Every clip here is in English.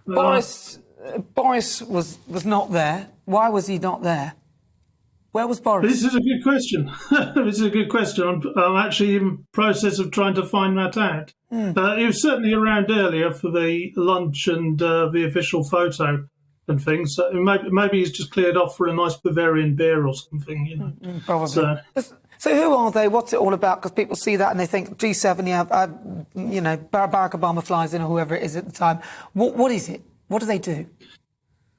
Boris was not there. Why was he not there? Where was Boris? This is a good question. This is a good question. I'm actually in process of trying to find that out. He was certainly around earlier for the lunch and the official photo and things. So maybe he's just cleared off for a nice Bavarian beer or something, you know. Probably. So who are they? What's it all about? Because people see that and they think G7, Barack Obama flies in or whoever it is at the time. What is it? What do they do?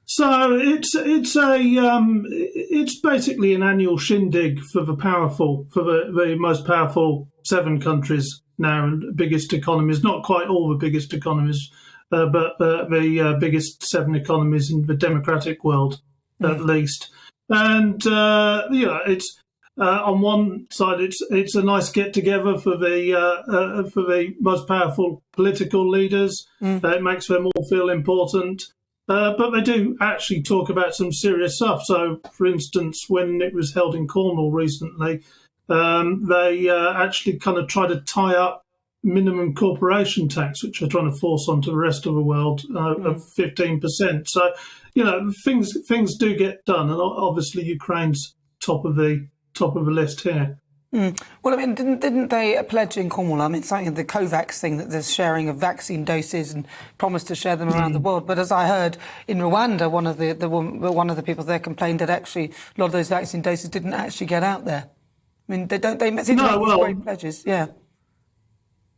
So it's basically an annual shindig for the most powerful 7 countries now and biggest economies. Not quite all the biggest economies, but the biggest 7 economies in the democratic world, at least. And it's on one side it's a nice get together for the most powerful political leaders. It makes them all feel important. But they do actually talk about some serious stuff. So, for instance, when it was held in Cornwall recently, they actually kind of try to tie up minimum corporation tax, which they're trying to force onto the rest of the world, of 15%. So, things do get done, and obviously Ukraine's top of the list here. Well, I mean, didn't they pledge in Cornwall? I mean, something the COVAX thing that there's sharing of vaccine doses and promised to share them around the world. But as I heard in Rwanda, one of the people there complained that actually a lot of those vaccine doses didn't actually get out there. I mean, they seem to make these great pledges. Yeah.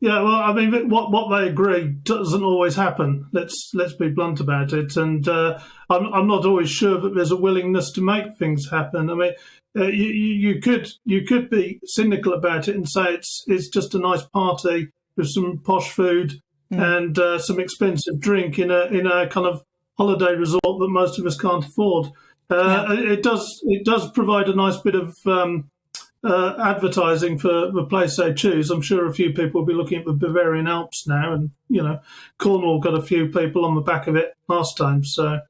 Yeah, well, I mean, what they agree doesn't always happen. Let's be blunt about it. And I'm not always sure that there's a willingness to make things happen. I mean, you could be cynical about it and say it's just a nice party with some posh food and some expensive drink in a kind of holiday resort that most of us can't afford. It does provide a nice bit of advertising for the place they choose. I'm sure a few people will be looking at the Bavarian Alps now, and Cornwall got a few people on the back of it last time. So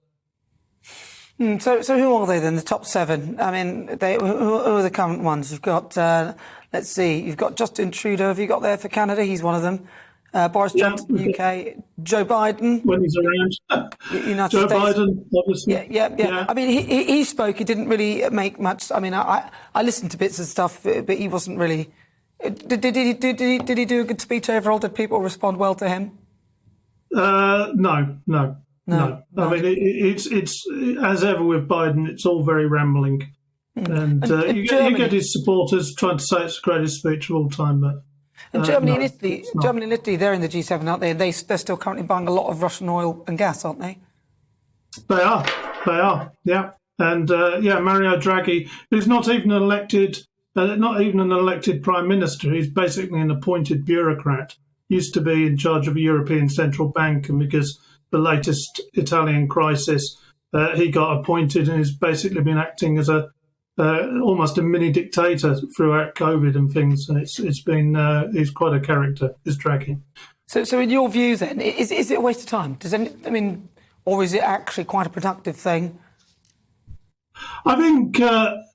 who are they then? The top 7. I mean, who are the current ones? You've got let's see. You've got Justin Trudeau. Have you got there for Canada? He's one of them. Boris Johnson, UK. Joe Biden. When he's around. United Joe States. Biden, obviously. Yeah. I mean, he spoke. He didn't really make much. I mean, I listened to bits of stuff, but he wasn't really. Did he do a good speech overall? Did people respond well to him? No. I mean, it's as ever with Biden. It's all very rambling, and you get his supporters trying to say it's the greatest speech of all time, but. And Germany and Italy, they're in the G7, aren't they? They're still currently buying a lot of Russian oil and gas, aren't they? They are, yeah. And Mario Draghi, who's not even an elected prime minister, he's basically an appointed bureaucrat. Used to be in charge of a European Central Bank, and because the latest Italian crisis, he got appointed and has basically been acting as almost a mini dictator throughout COVID and things. And it's been he's quite a character, is Draghi. So in your view, then, is it a waste of time? Or is it actually quite a productive thing? I think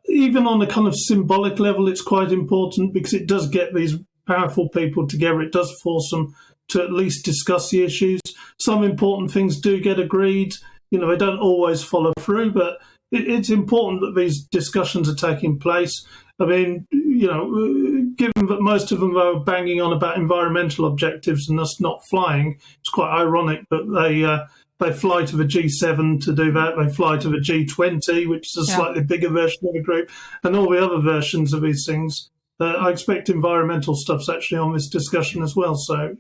even on a kind of symbolic level, it's quite important because it does get these powerful people together. It does force them to at least discuss the issues. Some important things do get agreed. They don't always follow through, but it's important that these discussions are taking place. I mean, given that most of them are banging on about environmental objectives and us not flying, it's quite ironic that they fly to the G7 to do that. They fly to the G20, which is a slightly bigger version of the group, and all the other versions of these things. I expect environmental stuff's actually on this discussion as well. So,